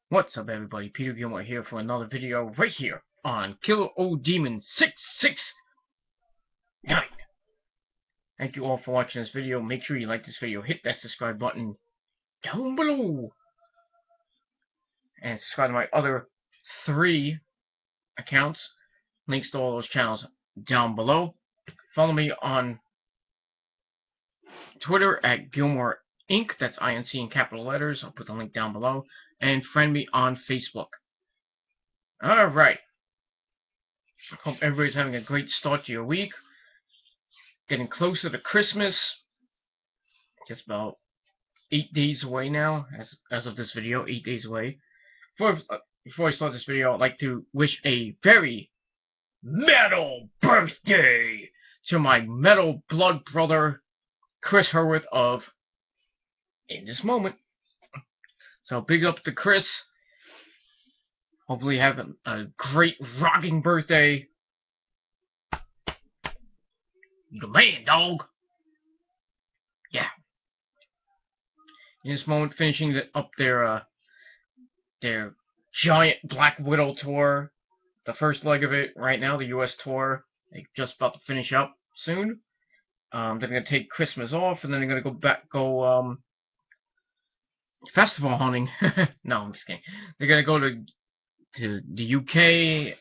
What's up, everybody? Peter Gilmore here for another video right here on Killer O Demon 669. Thank you all for watching this video. Make sure you like this video, hit that subscribe button down below, and subscribe to my other 3 accounts. Links to all those channels down below. Follow me on Twitter at Gilmore Inc. That's INC in capital letters. I'll put the link down below. And friend me on Facebook. Alright. Hope everybody's having a great start to your week. Getting closer to Christmas. Just about 8 days away now, as of this video, 8 days away. Before I start this video, I'd like to wish a very metal birthday to my metal blood brother, Chris Hurwitz of In This Moment. So big up to Chris. Hopefully have a great rocking birthday. You the man, dog. Yeah. In This Moment, finishing up their giant Black Widow tour. The first leg of it right now, the US tour. They're just about to finish up soon. They're gonna take Christmas off, and then they're gonna go festival hunting. No, I'm just kidding. They're gonna go to the UK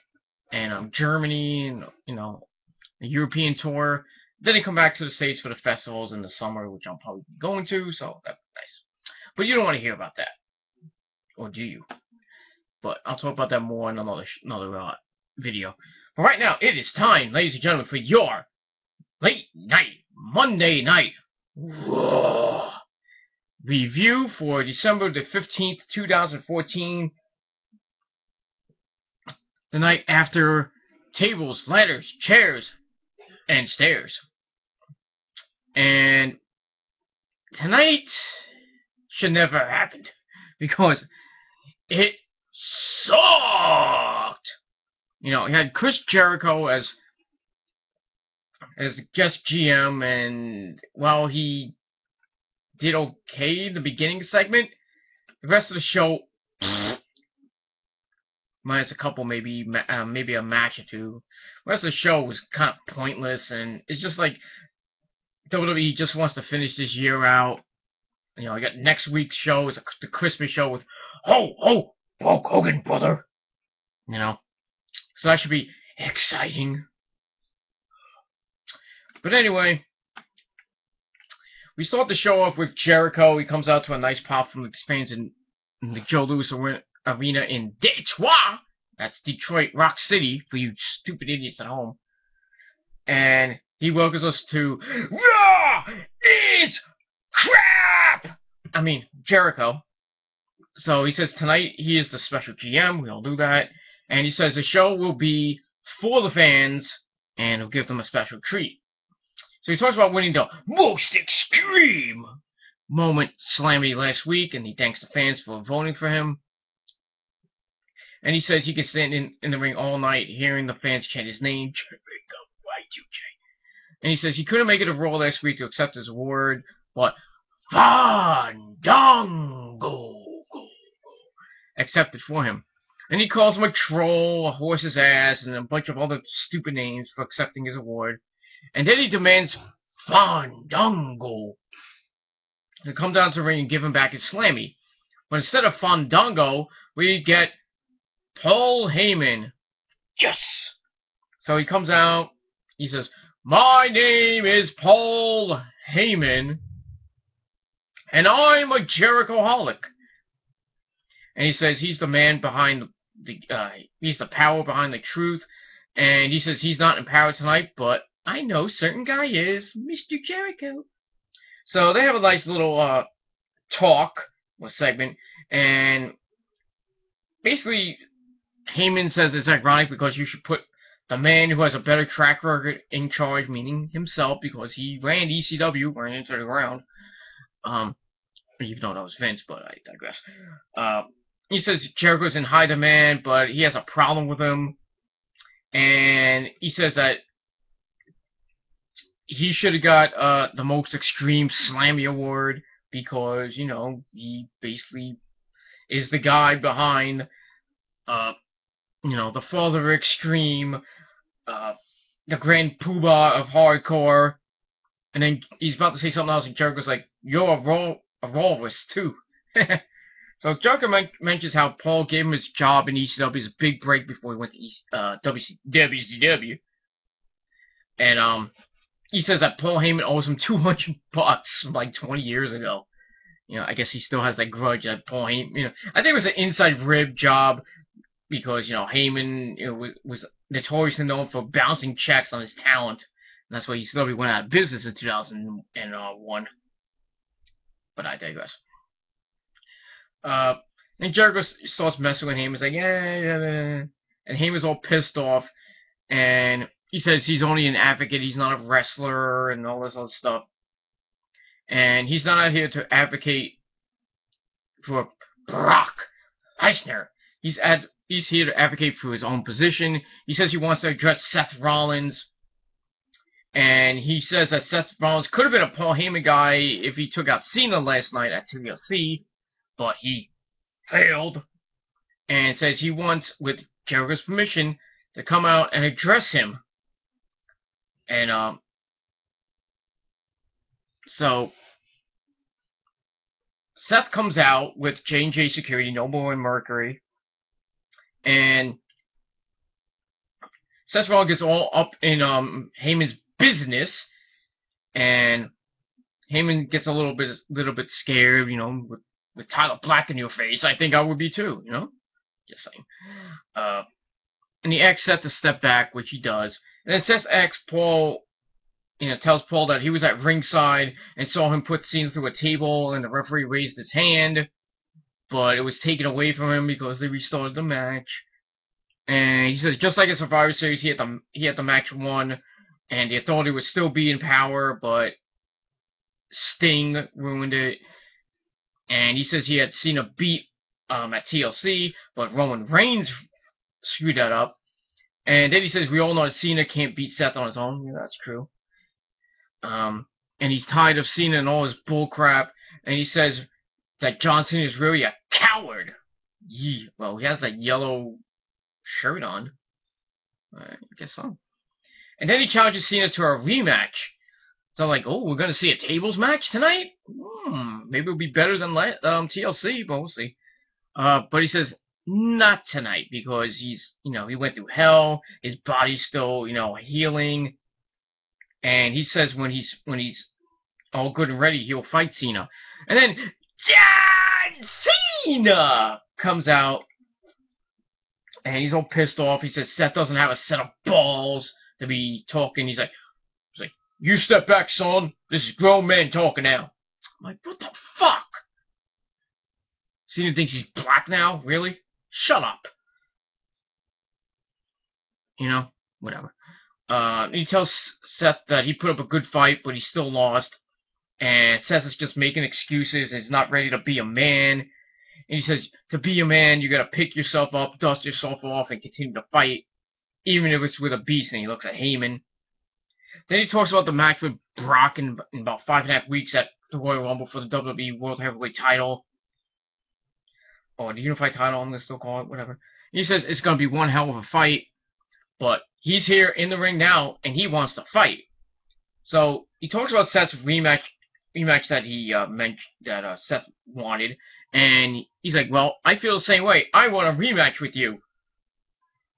and Germany, and a European tour. Then they come back to the States for the festivals in the summer, which I'm probably going to. So that's nice. But you don't want to hear about that, or do you? But I'll talk about that more in another video. But right now, it is time, ladies and gentlemen, for your late night Monday night review for December the 15th, 2014. The night after Tables, Ladders, Chairs, and Stairs. And tonight should never have happened, because it sucked. You had Chris Jericho as the guest GM, and while he did okay in the beginning segment, the rest of the show, minus a couple, maybe a match or two, the rest of the show was kind of pointless, and it's just like WWE just wants to finish this year out. I got next week's show is the Christmas show with Hulk Hogan, brother. So that should be exciting. But anyway, we start the show off with Jericho. He comes out to a nice pop from the fans in the Joe Louis Arena in Detroit. That's Detroit Rock City for you stupid idiots at home. And he welcomes us to Raw is crap! I mean, Jericho. So he says tonight he is the special GM. We all do that. And he says the show will be for the fans, and he'll give them a special treat. So he talks about winning the most extreme moment Slammy last week, and he thanks the fans for voting for him. And he says he can stand in the ring all night hearing the fans chant his name, Jericho, Y2J. And he says he couldn't make it to Raw last week to accept his award, but Fandango accepted for him. And he calls him a troll, a horse's ass, and a bunch of other stupid names for accepting his award. And then he demands Fandango to come down to the ring and give him back his Slammy. But instead of Fandango, we get Paul Heyman. Yes! So he comes out, he says, "My name is Paul Heyman, and I'm a Jericho-holic." And he says he's the man behind he's the power behind the truth. And he says he's not in power tonight, but I know certain guy is, Mr. Jericho. So they have a nice little talk, or segment, and basically Heyman says it's ironic because you should put the man who has a better track record in charge, meaning himself, because he ran ECW, ran into the ground. Even though that was Vince, but I digress. He says Jericho's in high demand, but he has a problem with him. And he says that he should have got the most extreme Slammy award because, he basically is the guy behind, the Father of Extreme, the Grand Poobah of Hardcore, and then he's about to say something else, and Jericho's like, "You're a walrus too." So Jericho mentions how Paul gave him his job in ECW, his big break before he went to WCW, and he says that Paul Heyman owes him $200 from like 20 years ago. I guess he still has that grudge that Paul Heyman. I think it was an inside rib job because Heyman was notoriously known for bouncing checks on his talent. And that's why ECW went out of business in 2001. But I digress. And Jericho starts messing with Heyman. He's like, yeah. And Heyman's all pissed off. And he says he's only an advocate. He's not a wrestler and all this other stuff. And he's not out here to advocate for Brock Lesnar. He's here to advocate for his own position. He says he wants to address Seth Rollins. And he says that Seth Rollins could have been a Paul Heyman guy if he took out Cena last night at TLC. But he failed. And says he wants, with Jericho's permission, to come out and address him. And, so Seth comes out with J&J Security, Noble and Mercury, and Seth Rollins gets all up in Heyman's business, and Heyman gets a little bit scared, with Tyler Black in your face. I think I would be too, just saying. And he asks Seth to step back, which he does, and then Seth asks Paul. Tells Paul that he was at ringside and saw him put Cena through a table, and the referee raised his hand, but it was taken away from him because they restarted the match. And he says, just like in Survivor Series, he had the match won, and the Authority would still be in power, but Sting ruined it. And he says he had Cena beat at TLC, but Roman Reigns screwed that up. And then he says, we all know that Cena can't beat Seth on his own. Yeah, that's true. And he's tired of Cena and all his bullcrap, and he says that John Cena is really a coward. Well, he has that yellow shirt on. I guess so. And then he challenges Cena to a rematch. So I'm like, oh, we're going to see a tables match tonight? Maybe it'll be better than TLC, but we'll see. But he says, not tonight, because he's, he went through hell, his body's still, healing. And he says when he's all good and ready, he'll fight Cena. And then John Cena comes out, and he's all pissed off. He says Seth doesn't have a set of balls to be talking. He's like, you step back, son. This is grown men talking now. I'm like, what the fuck? Cena thinks he's black now? Really? Shut up. Whatever. He tells Seth that he put up a good fight, but he still lost. And Seth is just making excuses and he's not ready to be a man. And he says, to be a man, you gotta pick yourself up, dust yourself off, and continue to fight, even if it's with a beast. And he looks at Heyman. Then he talks about the match with Brock in about 5.5 weeks at the Royal Rumble for the WWE World Heavyweight title. Or the Unified title, I'm gonna still call it, whatever. And he says it's gonna be one hell of a fight. But he's here in the ring now, and he wants to fight. So he talks about Seth's rematch that he mentioned that Seth wanted, and he's like, "Well, I feel the same way. I want a rematch with you."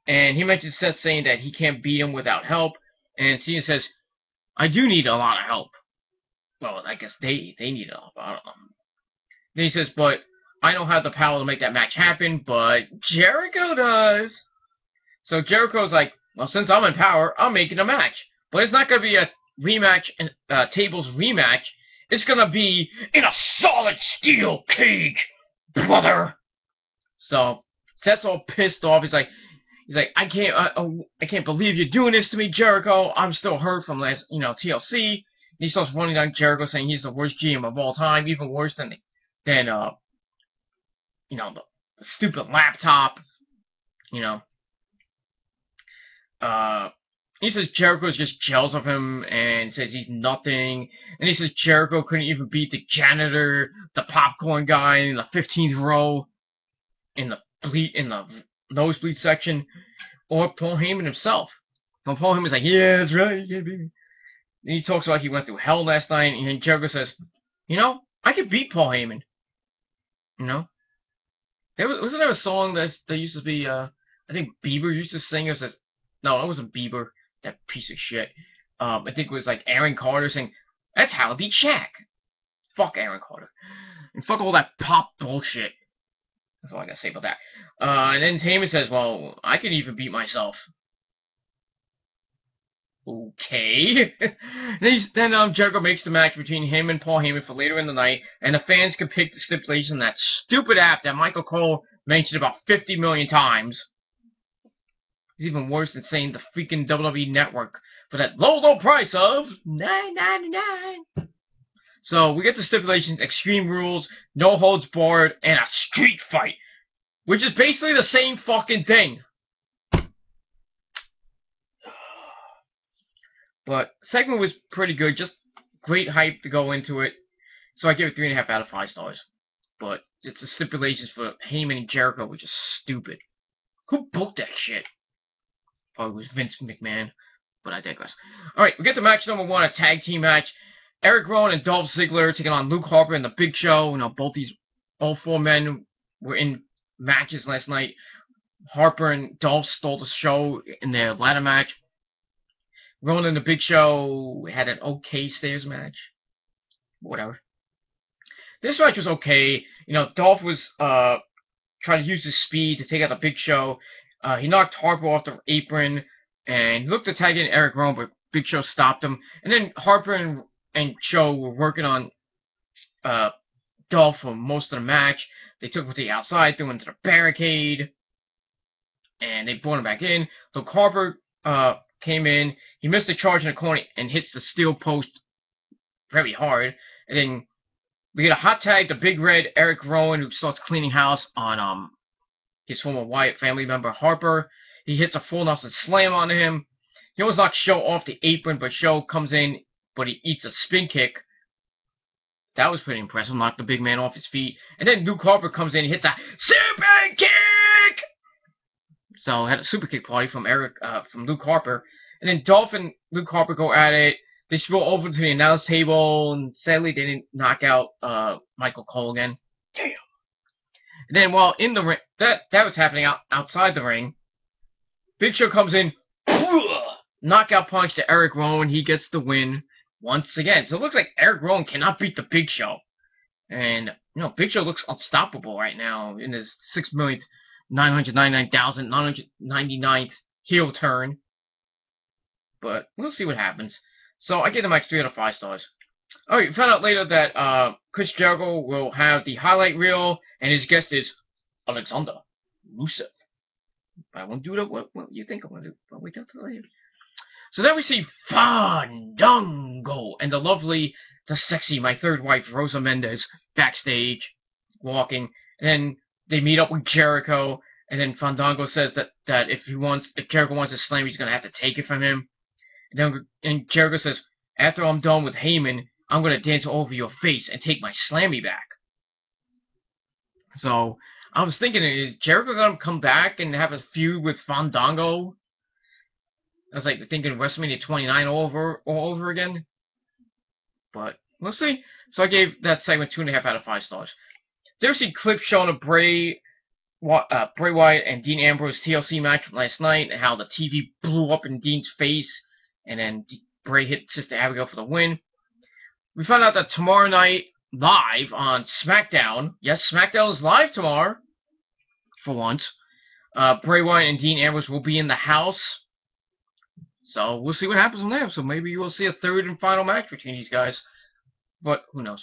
And he mentions Seth saying that he can't beat him without help, and Cena says, "I do need a lot of help." Well, I guess they need help. I don't know. Then he says, "But I don't have the power to make that match happen, but Jericho does." So Jericho's like, well, since I'm in power, I'm making a match. But it's not going to be a rematch, tables rematch. It's going to be in a solid steel cage, brother. So Seth's all pissed off. He's like, I can't believe you're doing this to me, Jericho. I'm still hurt from last, TLC. And he starts running down Jericho, saying he's the worst GM of all time, even worse than the stupid laptop, He says Jericho's just jealous of him and says he's nothing. And he says Jericho couldn't even beat the janitor, the popcorn guy in the 15th row. in the nosebleed section, or Paul Heyman himself. When Paul Heyman's like, yeah, that's right, yeah, baby. And he talks about he went through hell last night, and Jericho says, you know, I could beat Paul Heyman. You know? Wasn't there a song that used to be, I think Bieber used to sing, it says, no, it wasn't Bieber, that piece of shit. I think it was like Aaron Carter saying, that's how I beat Shaq. Fuck Aaron Carter. And fuck all that pop bullshit. That's all I gotta say about that. And then Heyman says, well, I could even beat myself. Okay. then Jericho makes the match between him and Paul Heyman for later in the night, and the fans can pick the stipulation on that stupid app that Michael Cole mentioned about 50 million times. It's even worse than saying the freaking WWE Network for that low price of $9.99. So we get the stipulations: Extreme Rules, no holds barred, and a street fight, which is basically the same fucking thing. But segment was pretty good, just great hype to go into it. So I give it 3.5 out of 5 stars. But it's the stipulations for Heyman and Jericho, which is stupid. Who booked that shit? Probably was Vince McMahon, but I digress. Alright, we get to match number 1, a tag team match. Eric Rowan and Dolph Ziggler taking on Luke Harper and The Big Show. You know, all 4 men were in matches last night. Harper and Dolph stole the show in their ladder match. Rowan and The Big Show had an okay stairs match. Whatever. This match was okay. You know, Dolph was trying to use his speed to take out The Big Show. He knocked Harper off the apron and looked to tag in Eric Rowan, but Big Show stopped him. And then Harper and Show were working on Dolph for most of the match. They took him to the outside, threw him into the barricade, and they brought him back in. So Harper came in, he missed a charge in the corner and hits the steel post very hard. And then we get a hot tag to Big Red Eric Rowan, who starts cleaning house on his former Wyatt family member Harper. He hits a full Nelson slam on him. He almost knocks Show off the apron, but Show comes in, but he eats a spin kick. That was pretty impressive. Knocked the big man off his feet. And then Luke Harper comes in and hits a super kick! So had a super kick party from Luke Harper. And then Dolph and Luke Harper go at it. They spill over to the announce table, and sadly they didn't knock out Michael Cole again. Damn. And then while in the ring, that was happening outside the ring, Big Show comes in, knockout punch to Eric Rowan. He gets the win once again. So it looks like Eric Rowan cannot beat the Big Show. And, you know, Big Show looks unstoppable right now in his 6,999,999th heel turn. But we'll see what happens. So I give the match 3 out of 5 stars. Alright, we found out later that Chris Jericho will have the highlight reel, and his guest is Alexander Rusev. I won't do that. What you think I'm going to do? I'll wait until later. So then we see Fandango and the sexy, my third wife, Rosa Mendez, backstage, walking. And then they meet up with Jericho, and then Fandango says that if Jericho wants to slam, he's going to have to take it from him. And Jericho says, after I'm done with Heyman, I'm going to dance over your face and take my slammy back. So I was thinking, is Jericho going to come back and have a feud with Fandango? I was like thinking WrestleMania 29 all over again. But we'll see. So I gave that segment 2.5 out of 5 stars. There was a clip showing of Bray Wyatt and Dean Ambrose TLC match from last night, and how the TV blew up in Dean's face, and then Bray hit Sister Abigail for the win. We found out that tomorrow night, live on SmackDown, yes, SmackDown is live tomorrow, for once, Bray Wyatt and Dean Ambrose will be in the house. So we'll see what happens from there. So maybe you will see a third and final match between these guys. But who knows.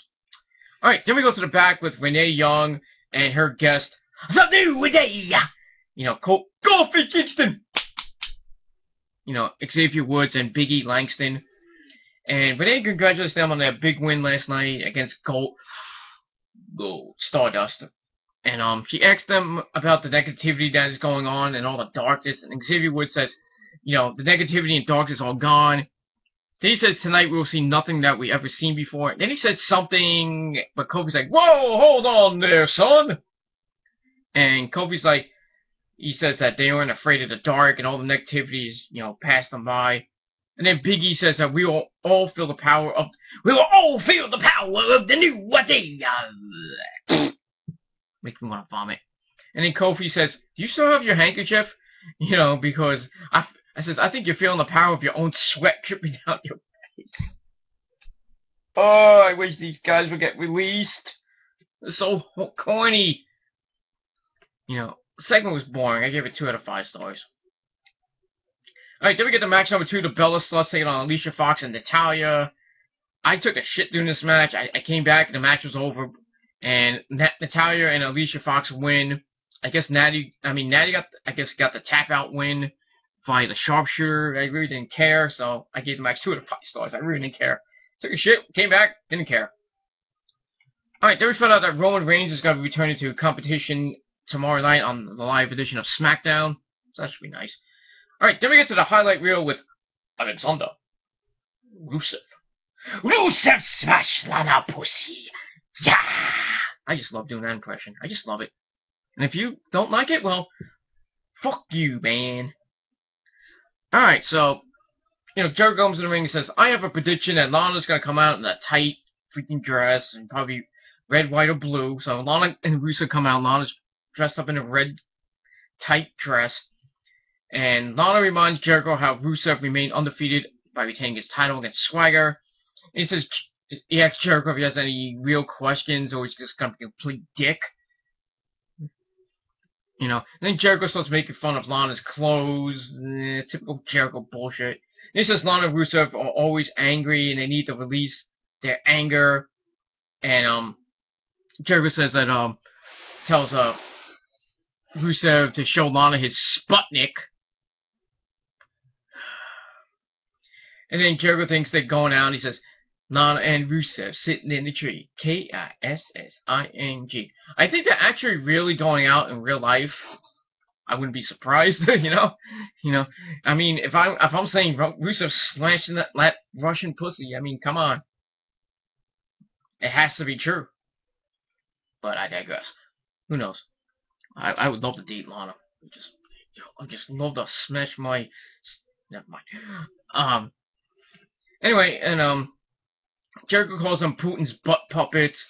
Alright, then we go to the back with Renee Young and her guest, the New Day! You know, Kofi Kingston! You know, Xavier Woods and Big E Langston. And Renee congratulates them on their big win last night against Stardust. And she asked them about the negativity that is going on and all the darkness. And Xavier Woods says, you know, the negativity and darkness are all gone. Then he says, tonight we will see nothing that we ever seen before. Then he says something, but Kofi's like, whoa, hold on there, son. And Kofi's like, he says that they aren't afraid of the dark and all the negativity is, passed them by. And then Big E says that we will all feel the power of the new day. Makes me want to vomit. And then Kofi says, "Do you still have your handkerchief?" Because I think you're feeling the power of your own sweat dripping down your face. Oh, I wish these guys would get released. They're so corny. The segment was boring. I gave it 2 out of 5 stars. Alright, then we get to match number 2, the Bella Sluts taking on Alicia Fox and Natalya. I took a shit during this match. I came back and the match was over. And Natalya and Alicia Fox win. I guess Natty got the tap out win by the sharpshooter. I really didn't care, so I gave the match 2 out of 5 stars. I really didn't care. Took a shit, came back, didn't care. Alright, then we found out that Roman Reigns is going to be returning to competition tomorrow night on the live edition of SmackDown. So that should be nice. Alright, then we get to the highlight reel with Alexander Rusev. Rusev smash Lana pussy. Yeah! I just love doing that impression. I just love it. And if you don't like it, well, fuck you, man. Alright, so, Jericho comes in the ring and says, I have a prediction that Lana's going to come out in a tight freaking dress and probably red, white, or blue. So Lana and Rusev come out. Lana's dressed up in a red, tight dress. And Lana reminds Jericho how Rusev remained undefeated by retaining his title against Swagger. And he asks Jericho if he has any real questions or he's just going to be a complete dick. And then Jericho starts making fun of Lana's clothes. Typical Jericho bullshit. And he says Lana and Rusev are always angry and they need to release their anger. And Jericho says that tells Rusev to show Lana his Sputnik. And then Jericho thinks they're going out and he says, Lana and Rusev sitting in the tree. Kissing. I think they're actually really going out in real life. I wouldn't be surprised, I mean, if I'm saying Rusev slashing that Russian pussy, I mean, come on. It has to be true. But I digress. Who knows? I would love to date Lana. I just love to smash my. Never mind. Anyway, and Jericho calls them Putin's butt puppets.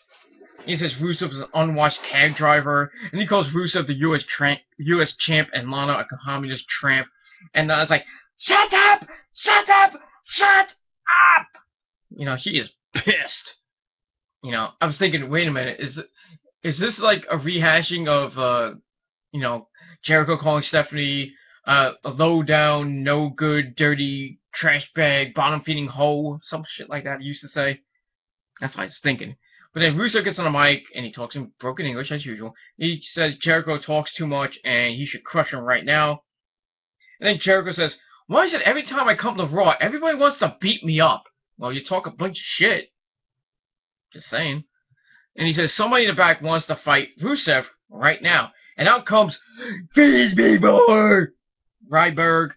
He says Rusev is an unwashed cab driver, and he calls Rusev the U.S. champ and Lana a communist tramp. And it's like, shut up! Shut up! Shut up! She is pissed. I was thinking, wait a minute, is this like a rehashing of, Jericho calling Stephanie a low-down, no-good, dirty, trash bag, bottom-feeding hoe, some shit like that he used to say. That's what I was thinking. But then Rusev gets on the mic, and he talks in broken English, as usual. He says Jericho talks too much, and he should crush him right now. And then Jericho says, why is it every time I come to Raw, everybody wants to beat me up? Well, you talk a bunch of shit. Just saying. And he says, somebody in the back wants to fight Rusev right now. And out comes, feed me more! Ryberg.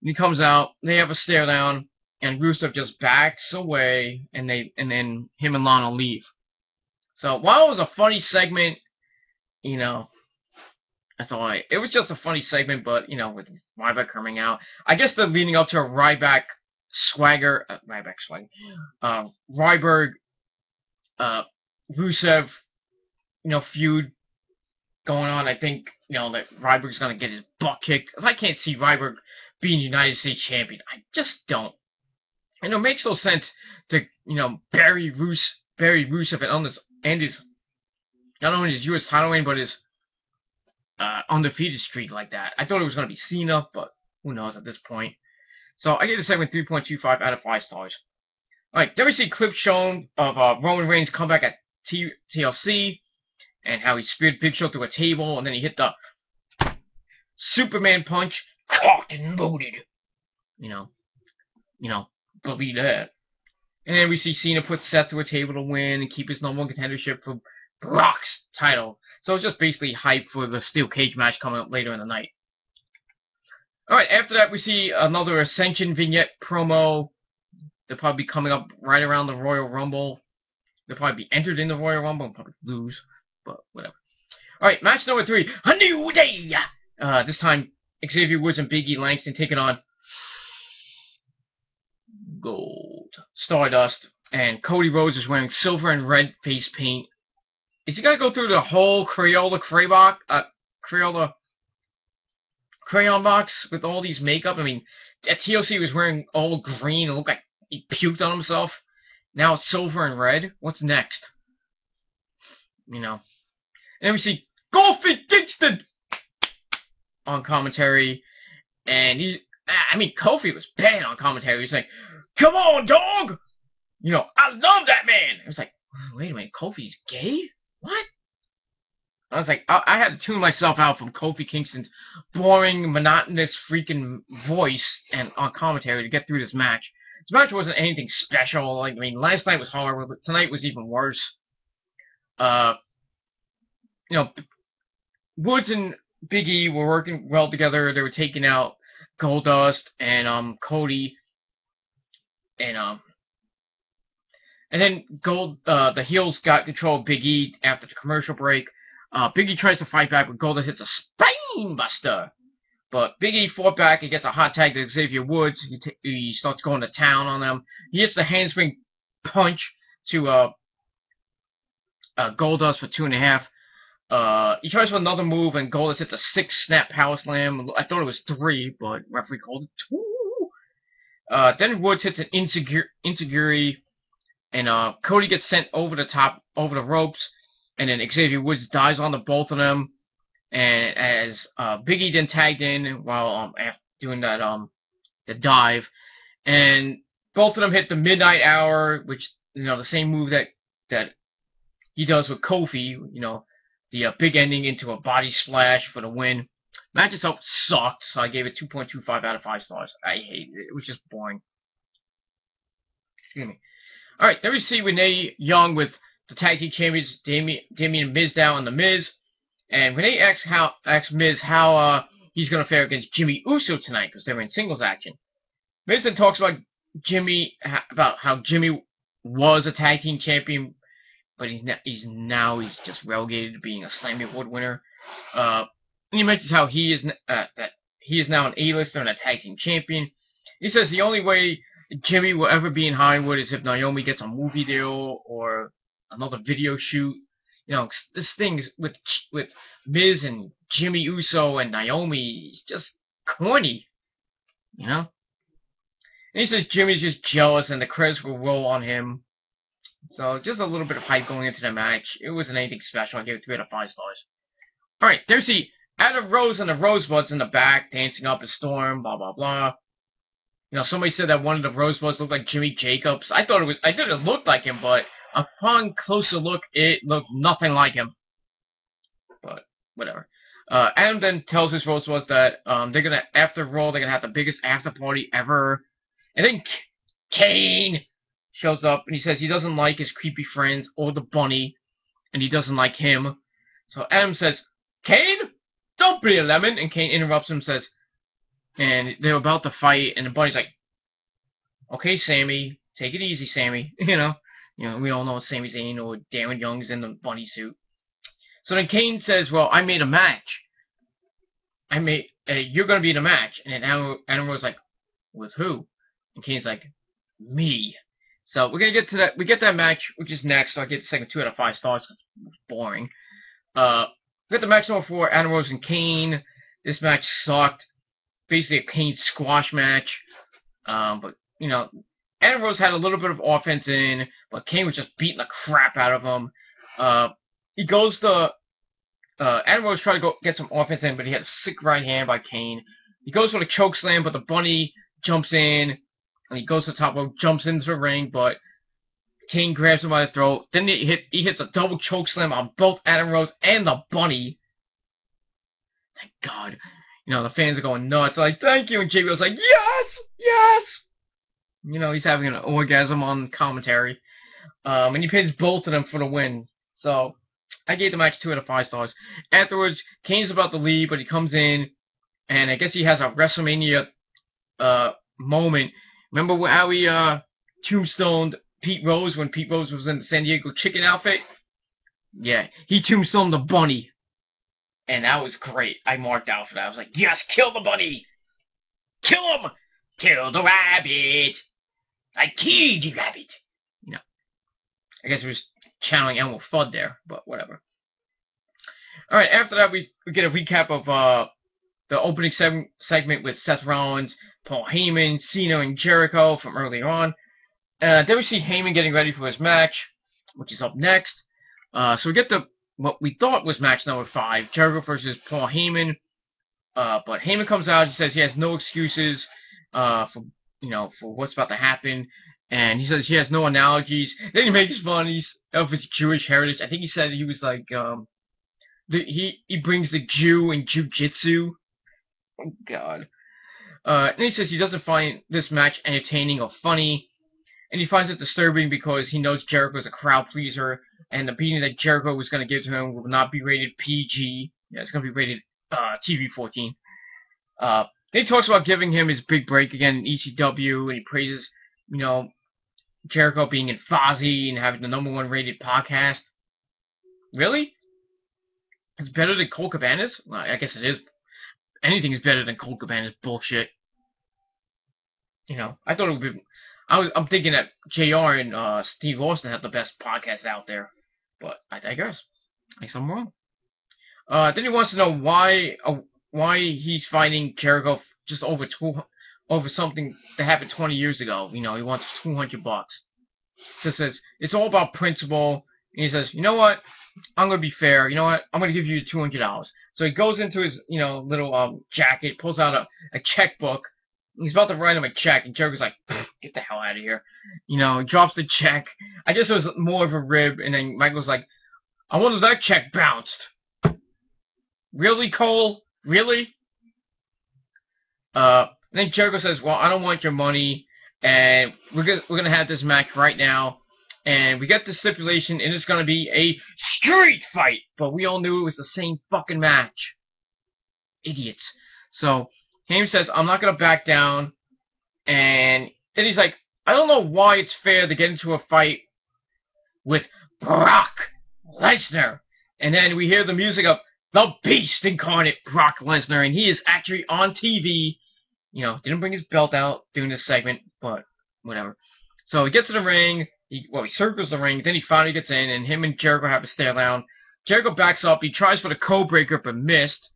And he comes out, they have a stare down, and Rusev just backs away, and then him and Lana leave. So, while it was a funny segment, that's alright. It was just a funny segment, but, with Ryback coming out. I guess they're leading up to a Ryberg, Rusev, feud going on. I think, that Ryberg's gonna get his butt kicked. Because I can't see Ryberg being United States champion. I just don't. It makes no sense to, bury Rusev and his, not only his U.S. title reign, but his undefeated streak like that. I thought it was going to be Cena, but who knows at this point. So I gave the segment 3.25 out of 5 stars. Alright, then we see clips shown of Roman Reigns' comeback at TLC, and how he speared Big Show through a table, and then he hit the Superman punch, cocked and loaded. Believe that. And then we see Cena put Seth through a table to win and keep his number 1 contendership for Brock's title. So it's just basically hype for the steel cage match coming up later in the night. Alright, after that we see another Ascension vignette promo. They'll probably be coming up right around the Royal Rumble. They'll probably be entered in the Royal Rumble and probably lose, but whatever. Alright, match number 3. A New Day! This time, Xavier Woods and Big E Langston taking on Gold, Stardust, and Cody Rhodes is wearing silver and red face paint. Is he gonna go through the whole Crayola crayon box with all these makeup? I mean, at TLC he was wearing all green. It looked like he puked on himself. Now it's silver and red. What's next? You know. And then we see Kofi Kingston on commentary, and Kofi was bad on commentary. He's like, "Come on, dog! You know, I love that man." I was like, "Wait a minute, Kofi's gay? What?" I was like, I had to tune myself out from Kofi Kingston's boring, monotonous, freaking voice and on commentary to get through this match. This match wasn't anything special. Like, I mean, last night was horrible, but tonight was even worse. You know, Woods and Big E were working well together. They were taking out Goldust and Cody, and then the heels got control of Big E after the commercial break. Big E tries to fight back, but Goldust hits a spine buster. But Big E fought back. He gets a hot tag to Xavier Woods. He starts going to town on them. He hits the handspring punch to Goldust for 2.5. He tries for another move, and Goldust hits a 6-snap power slam. I thought it was 3, but referee called it 2. Then Woods hits an enziguri, and Cody gets sent over the top, over the ropes, and then Xavier Woods dives on the both of them. And as Big E then tagged in while after doing that the dive, and both of them hit the Midnight Hour, which, you know, the same move that he does with Kofi, you know, the big ending into a body splash for the win. Match itself sucked, so I gave it 2.25 out of 5 stars. I hate it. It was just boring. Excuse me. Alright, then we see Renee Young with the tag team champions Damien Mizdow and The Miz. And Renee asks Miz how he's going to fare against Jimmy Uso tonight, because they were in singles action. Miz then talks about how Jimmy was a tag team champion, but he's just relegated to being a Slammy Award winner. And he mentions how he is now an A-lister and a tag team champion. He says the only way Jimmy will ever be in Hollywood is if Naomi gets a movie deal or another video shoot. You know, this thing with Miz and Jimmy Uso and Naomi is just corny, you know? And he says Jimmy's just jealous and the credits will roll on him. So, just a little bit of hype going into the match. It wasn't anything special. I gave it 3 out of 5 stars. Alright, there's the Adam Rose and the Rosebuds in the back, dancing up a storm, blah, blah, blah. You know, somebody said that one of the Rosebuds looked like Jimmy Jacobs. I thought it looked like him, but upon closer look, it looked nothing like him. But, whatever. Adam then tells his Rosebuds that they're gonna, after Raw, they're gonna have the biggest after party ever. And then Kane shows up, and he says he doesn't like his creepy friends or the bunny, and he doesn't like him. So Adam says, "Kane, don't be a lemon," and Kane interrupts him and says, and they're about to fight, and the bunny's like, "Okay, Sammy, take it easy, Sammy," you know, we all know Sami Zayn or Darren Young's in the bunny suit. So then Kane says, "Well, I made a match. You're gonna be in a match," and then Adam was like, "With who?" And Kane's like, "Me." So we're gonna get to that. We get that match, which is next. So I get the second 2 out of 5 stars. It's boring. We got the match number 4, Adam Rose and Kane. This match sucked. Basically a Kane squash match. But you know, Adam Rose had a little bit of offense in, but Kane was just beating the crap out of him. He goes to Adam Rose tried to go get some offense in, but he had a sick right hand by Kane. He goes for the choke slam, but the bunny jumps in. And he goes to the top rope, jumps into the ring, but Kane grabs him by the throat. Then he hits a double choke slam on both Adam Rose and the bunny. Thank God. You know, the fans are going nuts. Like, thank you. And JBL's like, yes! Yes! You know, he's having an orgasm on commentary. And he pins both of them for the win. So, I gave the match 2 out of 5 stars. Afterwards, Kane's about to leave, but he comes in. And I guess he has a WrestleMania moment. Remember how he tombstoned Pete Rose when Pete Rose was in the San Diego Chicken outfit? Yeah, he tombstoned the bunny. And that was great. I marked out for that. I was like, yes, kill the bunny! Kill him! Kill the rabbit! I killed the rabbit! You know, I guess it was channeling Elmer Fudd there, but whatever. Alright, after that, we get a recap of the opening segment with Seth Rollins, Paul Heyman, Cena, and Jericho from earlier on. Then we see Heyman getting ready for his match, which is up next. So we get what we thought was match number 5, Jericho versus Paul Heyman. But Heyman comes out and says he has no excuses for what's about to happen, and he says he has no analogies. Then he makes fun of his Jewish heritage. I think he said he was like he brings the Jew in jiu-jitsu. Oh God. And he says he doesn't find this match entertaining or funny, and he finds it disturbing because he knows Jericho is a crowd pleaser, and the beating that Jericho was going to give to him will not be rated PG. Yeah, it's going to be rated TV-14. Then he talks about giving him his big break again in ECW, and he praises, Jericho being in Fozzy and having the #1 rated podcast. Really? It's better than Colt Cabana's? Well, I guess it is. Anything is better than Colt Cabana's bullshit. I thought it would be. I'm thinking that JR and Steve Austin have the best podcast out there, but I digress. I guess I'm wrong. Then he wants to know why he's fighting Jericho just over something that happened 20 years ago. He wants $200. So says it's all about principle. And he says, you know what? I'm gonna be fair. You know what? I'm gonna give you $200. So he goes into his little jacket, pulls out a checkbook. He's about to write him a check, and Jericho's like, get the hell out of here. He drops the check. I guess it was more of a rib, and then Michael's like, I wonder if that check bounced. Really, Cole? Really? Then Jericho says, well, I don't want your money, and we're gonna have this match right now. And we get the stipulation, and it's gonna be a street fight. But we all knew it was the same fucking match. Idiots. So Heyman says, I'm not gonna back down. And then he's like, I don't know why it's fair to get into a fight with Brock Lesnar. And then we hear the music of the Beast incarnate, Brock Lesnar, and he is actually on TV. Didn't bring his belt out during this segment, but whatever. So he gets in the ring. He circles the ring. Then he finally gets in, and him and Jericho have a stare down. Jericho backs up. He tries for the code breaker, but missed.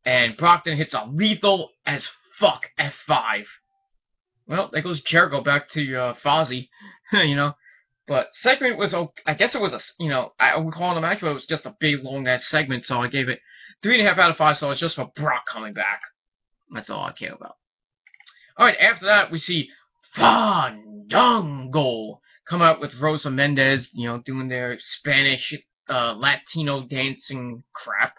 And Brock then hits a lethal as fuck F5. Well, there goes Jericho back to Fozzy, But segment was, I guess it was I would call it a match, but it was just a big, long-ass segment, so I gave it 3.5 out of 5 stars just for Brock coming back. That's all I care about. Alright, after that, we see Fandango come out with Rosa Mendez, doing their Spanish, Latino dancing crap.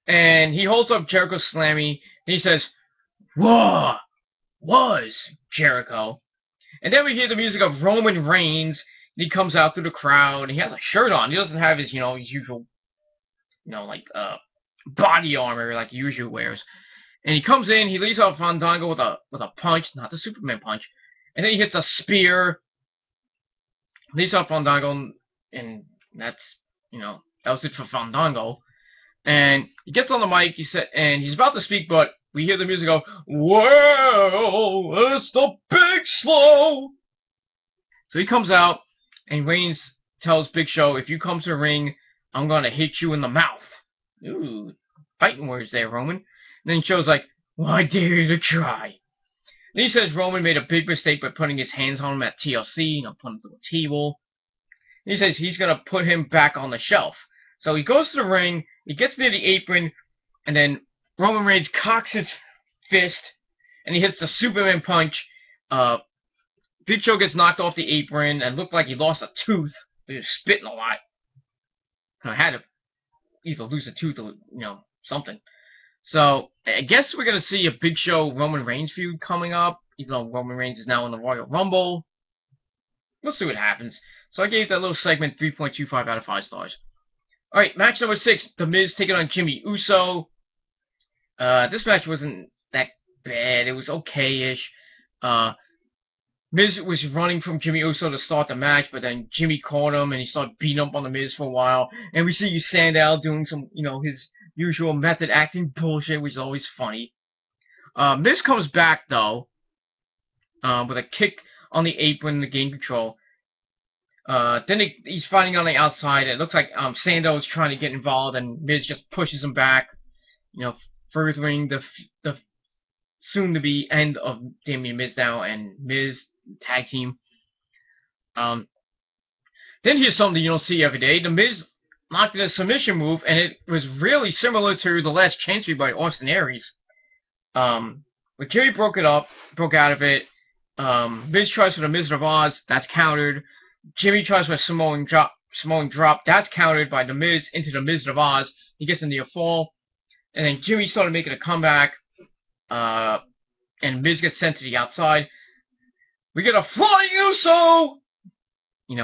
And he holds up Jericho Slammy, and he says, "What was Jericho?" And then we hear the music of Roman Reigns, and he comes out through the crowd, and he has a shirt on. He doesn't have his, his usual, body armor like he usually wears. And he comes in, he leads out Fandango with a punch, not the Superman punch. And then he hits a spear, leads out Fandango, and that's, that was it for Fandango. And he gets on the mic, and he's about to speak, but we hear the music go, well, it's the Big Slow. So he comes out, and Reigns tells Big Show, if you come to the ring, I'm going to hit you in the mouth. Ooh, fighting words there, Roman. And then Show's like, well, I dare you to try. Then he says Roman made a big mistake by putting his hands on him at TLC, put him to a table. And he says he's going to put him back on the shelf. So he goes to the ring, he gets near the apron, and then Roman Reigns cocks his fist, and he hits the Superman punch. Big Show gets knocked off the apron, and looked like he lost a tooth. He was spitting a lot. I had to either lose a tooth or, something. So, I guess we're going to see a Big Show Roman Reigns feud coming up, even though Roman Reigns is now in the Royal Rumble. We'll see what happens. So I gave that little segment 3.25 out of 5 stars. Alright, match number 6, The Miz taking on Jimmy Uso. This match wasn't that bad. It was okay-ish. Miz was running from Jimmy Uso to start the match, but then Jimmy caught him and he started beating up on the Miz for a while. And we see Sandow doing some, his usual method acting bullshit, which is always funny. Miz comes back though, with a kick on the apron to gain control. Then he's fighting on the outside. It looks like Sandow is trying to get involved, and Miz just pushes him back, furthering the soon-to-be end of Damien Mizdow and Miz tag team. Then here's something you don't see every day. The Miz knocked in a submission move, and it was really similar to the last Chancery by Austin Aries. But Jimmy broke out of it. Miz tries for the Mizzen of Oz, that's countered. Jimmy tries for a Samoan drop, that's countered by the Miz into the Mizzen of Oz. He gets into a fall, and then Jimmy started making a comeback. And Miz gets sent to the outside. We get a flying Uso!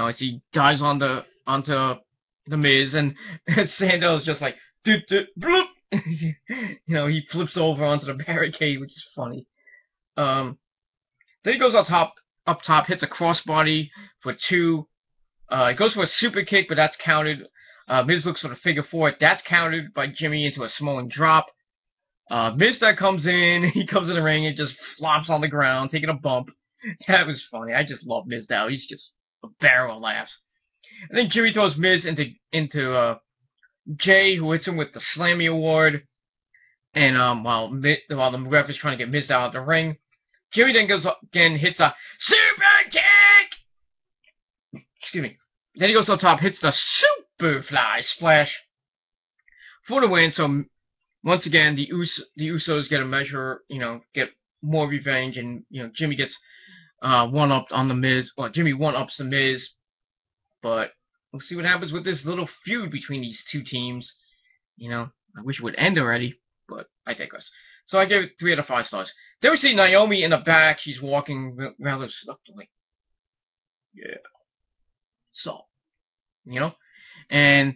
As he dives onto the Miz, and Sandow's just like, bloop! He flips over onto the barricade, which is funny. Then he goes up top, hits a crossbody for 2. He goes for a super kick, but that's countered. Miz looks for the figure 4. That's countered by Jimmy into a Samoan drop. Miz that comes in, he comes in the ring and just flops on the ground, taking a bump. That was funny. I just love Miz now. He's just a barrel of laughs. And then Jimmy throws Miz into Jay, who hits him with the Slammy Award. And while the ref is trying to get Miz out of the ring, Jimmy then goes up again, hits a super kick. Excuse me. Then he goes up top, hits the Superfly Splash for the win. So once again, the Usos get a measure, get more revenge, and Jimmy gets one-upped on the Miz. Well, Jimmy one-ups the Miz, but we'll see what happens with this little feud between these two teams. I wish it would end already, but I digress. So I gave it 3 out of 5 stars. Then we see Naomi in the back. She's walking rather slowly. Yeah. So, and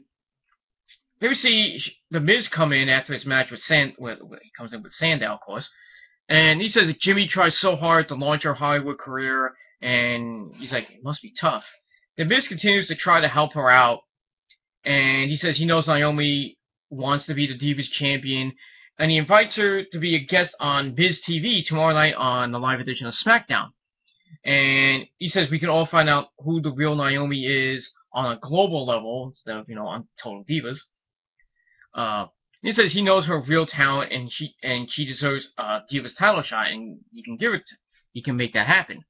then we see the Miz come in after his match with he comes in with Sandow, of course, and he says that Jimmy tries so hard to launch her Hollywood career, and he's like, it must be tough. The Miz continues to try to help her out, and he says he knows Naomi wants to be the Divas champion, and he invites her to be a guest on Miz TV tomorrow night on the live edition of SmackDown. And he says we can all find out who the real Naomi is on a global level instead of, on Total Divas. He says he knows her real talent and she deserves a Divas title shot, and he can make that happen.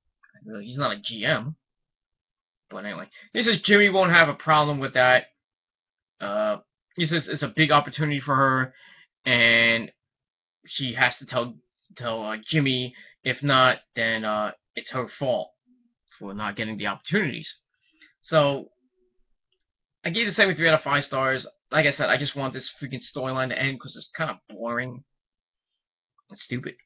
He's not a GM. But anyway, he says Jimmy won't have a problem with that. He says it's a big opportunity for her, and she has to tell Jimmy. If not, then it's her fault for not getting the opportunities. So I gave the segment 3 out of 5 stars. Like I said, I just want this freaking storyline to end because it's kind of boring and stupid.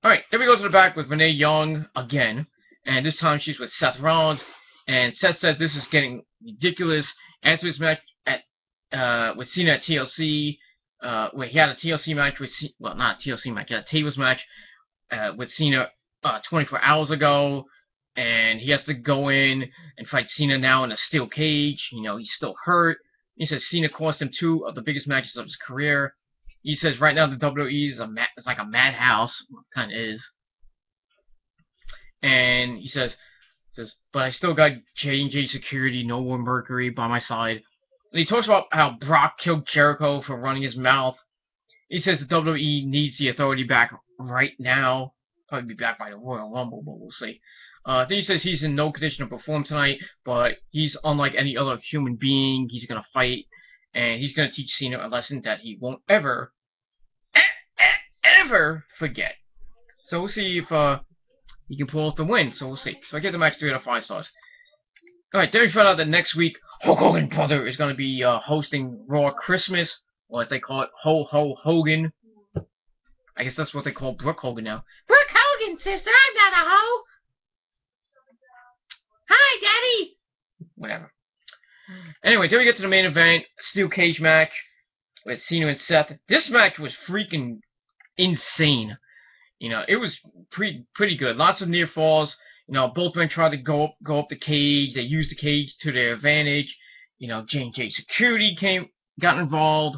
Alright, then we go to the back with Renee Young again, and this time she's with Seth Rollins, and Seth says this is getting ridiculous. After his match with Cena at TLC, where he had a TLC match with not a TLC match, he had a tables match with Cena 24 hours ago, and he has to go in and fight Cena now in a steel cage. He's still hurt. He says Cena cost him 2 of the biggest matches of his career. He says right now the WWE is it's like a madhouse. It kind of is. And he says, but I still got J&J Security, No More Mercury by my side. And he talks about how Brock killed Jericho for running his mouth. He says the WWE needs the authority back right now. Probably be back by the Royal Rumble, but we'll see. Then he says he's in no condition to perform tonight, but he's unlike any other human being. He's going to fight, and he's going to teach Cena a lesson that he won't ever forget. So we'll see if he can pull off the win. So we'll see. So I give the match 3 out of 5 stars. Alright, then we found out that next week, Hulk Hogan Brother is going to be hosting Raw Christmas, or as they call it, Ho Ho Hogan. I guess that's what they call Brooke Hogan now. Brooke Hogan, sister, I'm not a hoe. Hi, Daddy. Whatever. Anyway, then we get to the main event, steel cage match with Cena and Seth. This match was freaking insane. You know, it was pretty good. Lots of near falls. You know, both men tried to go up the cage. They used the cage to their advantage. You know, J&J Security got involved.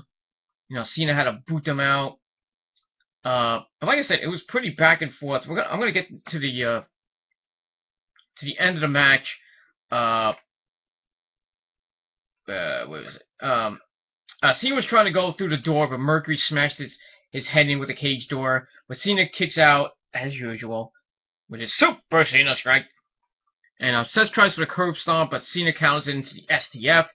You know, Cena had to boot them out. But like I said, it was pretty back and forth. I'm gonna get to the end of the match. Where was it? Cena was trying to go through the door, but Mercury smashed his head in with the cage door. But Cena kicks out as usual with his Super Cena strike. And Seth tries for the curb stomp, but Cena counters it into the STF.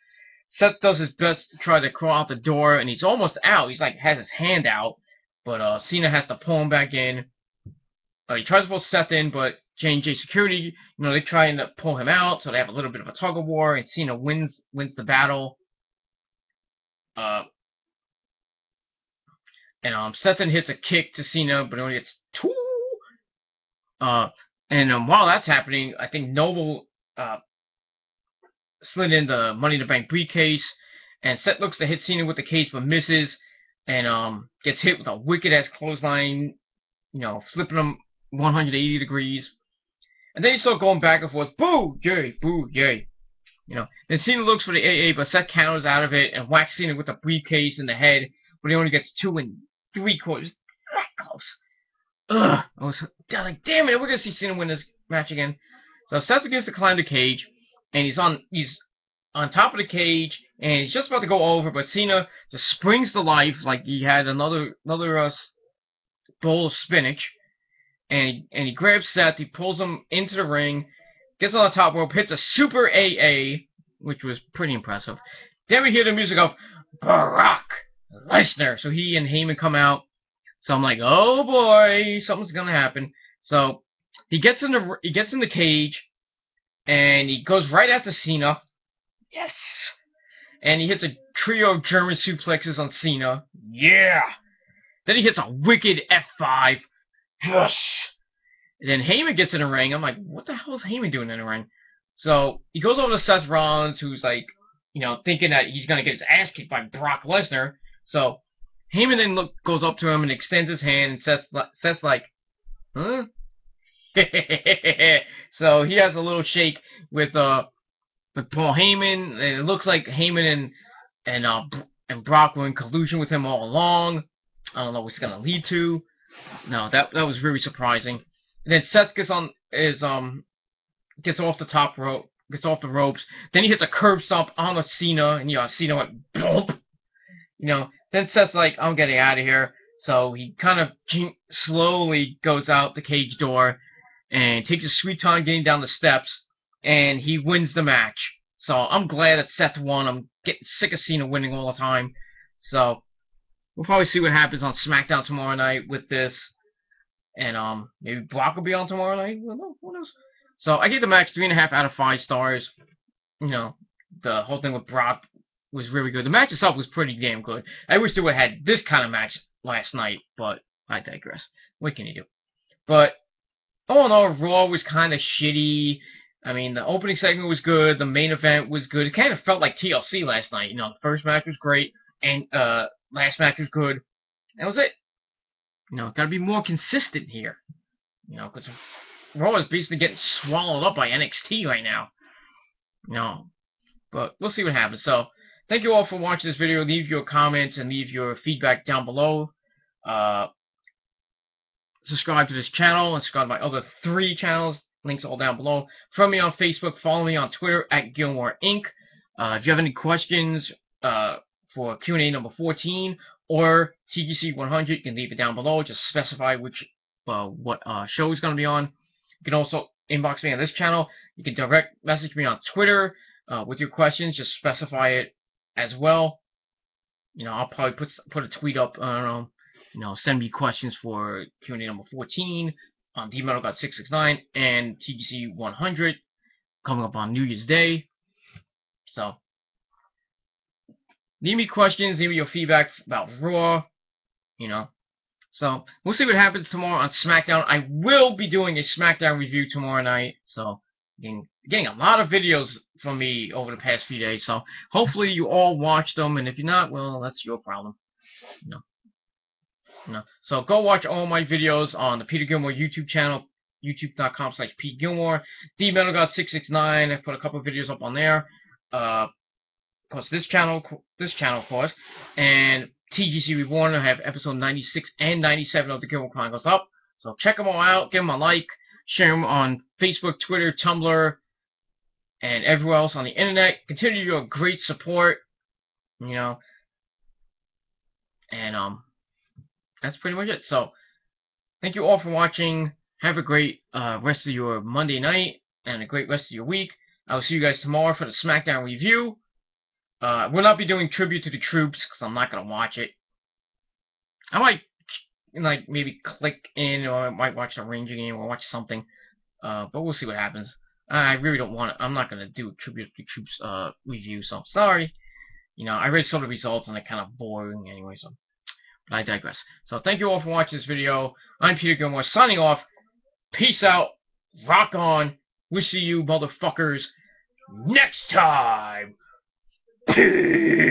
Seth does his best to try to crawl out the door, and he's almost out. He's like has his hand out, but Cena has to pull him back in. He tries to pull Seth in, but J&J Security, you know, they try and pull him out, so they have a little bit of a tug of war, and Cena wins the battle. And Seth then hits a kick to Cena, but only gets 2. And while that's happening, I think Noble slid in the Money in the Bank briefcase, and Seth looks to hit Cena with the case, but misses, and gets hit with a wicked-ass clothesline, you know, flipping him 180 degrees. And then he starts going back and forth, boo, yay, boo, yay. You know, then Cena looks for the AA, but Seth counters out of it and whacks Cena with a briefcase in the head, but he only gets 2 3/4. That close. Ugh. I was like, damn it, we're gonna see Cena win this match again. So Seth begins to climb the cage, and he's on top of the cage, and he's just about to go over, but Cena just springs to life like he had another bowl of spinach. And he grabs Seth, he pulls him into the ring, gets on the top rope, hits a Super AA, which was pretty impressive. Then we hear the music of Brock Lesnar. So he and Heyman come out. So I'm like, oh boy, something's gonna happen. So he gets in the cage, and he goes right after Cena. Yes. And he hits a trio of German suplexes on Cena. Yeah. Then he hits a wicked F5. Yes. And then Heyman gets in the ring. I'm like, what the hell is Heyman doing in the ring? So he goes over to Seth Rollins, who's like, you know, thinking that he's gonna get his ass kicked by Brock Lesnar. So Heyman then goes up to him and extends his hand, and Seth's like, huh? So he has a little shake with Paul Heyman, and it looks like Heyman and Brock were in collusion with him all along. I don't know what it's gonna lead to. No, that was very surprising. And then Seth gets off the top rope, gets off the ropes. Then he hits a curb stomp on Cena, and Cena went boom. You know, then Seth's like, I'm getting out of here. So he kind of slowly goes out the cage door and takes his sweet time getting down the steps, and he wins the match. So I'm glad that Seth won. I'm getting sick of Cena winning all the time. So we'll probably see what happens on SmackDown tomorrow night with this. And maybe Brock will be on tomorrow night. Who knows? So I gave the match 3.5 out of 5 stars. You know, the whole thing with Brock was really good. The match itself was pretty damn good. I wish they would have had this kind of match last night, but I digress. What can you do? But all in all, Raw was kind of shitty. I mean, the opening segment was good. The main event was good. It kind of felt like TLC last night. You know, the first match was great, and last match was good. That was it. You know, gotta be more consistent here. You know, because Raw is basically getting swallowed up by NXT right now. You know, but we'll see what happens. So, thank you all for watching this video. Leave your comments and leave your feedback down below. Subscribe to this channel and subscribe to my other 3 channels. Links all down below. Follow me on Facebook. Follow me on Twitter at Gilmore Inc. If you have any questions for Q&A number 14 or TGC 100, you can leave it down below. Just specify what show is going to be on. You can also inbox me on this channel. You can direct message me on Twitter with your questions. Just specify it as well. You know, I'll probably put a tweet up. I don't know. You know, send me questions for Q&A number 14 on DMetal.669 and TGC 100 coming up on New Year's Day. So, leave me questions, leave me your feedback about Raw, you know. So, we'll see what happens tomorrow on SmackDown. I will be doing a SmackDown review tomorrow night, so, getting a lot of videos from me over the past few days, so, hopefully you all watched them, and if you're not, well, that's your problem, you know. You know, so go watch all my videos on the Peter Gilmore YouTube channel, youtube.com/Pete Gilmore. DMetalGod669, I put a couple of videos up on there. Of course, this channel, of course, and TGC Reborn. I have episode 96 and 97 of the Gilmore Chronicles up. So check them all out. Give them a like. Share them on Facebook, Twitter, Tumblr, and everywhere else on the internet. Continue your great support. You know, and that's pretty much it. So, thank you all for watching. Have a great rest of your Monday night and a great rest of your week. I will see you guys tomorrow for the SmackDown review. We'll not be doing tribute to the troops because I'm not gonna watch it. I might like maybe click in, or I might watch a Ranger game or watch something. But we'll see what happens. I really don't want it. I'm not gonna do a tribute to the troops review. So I'm sorry. You know, I already saw the results and they're kind of boring anyway. So. I digress. So thank you all for watching this video. I'm Peter Gilmore signing off. Peace out. Rock on. We'll see you motherfuckers next time. Peace.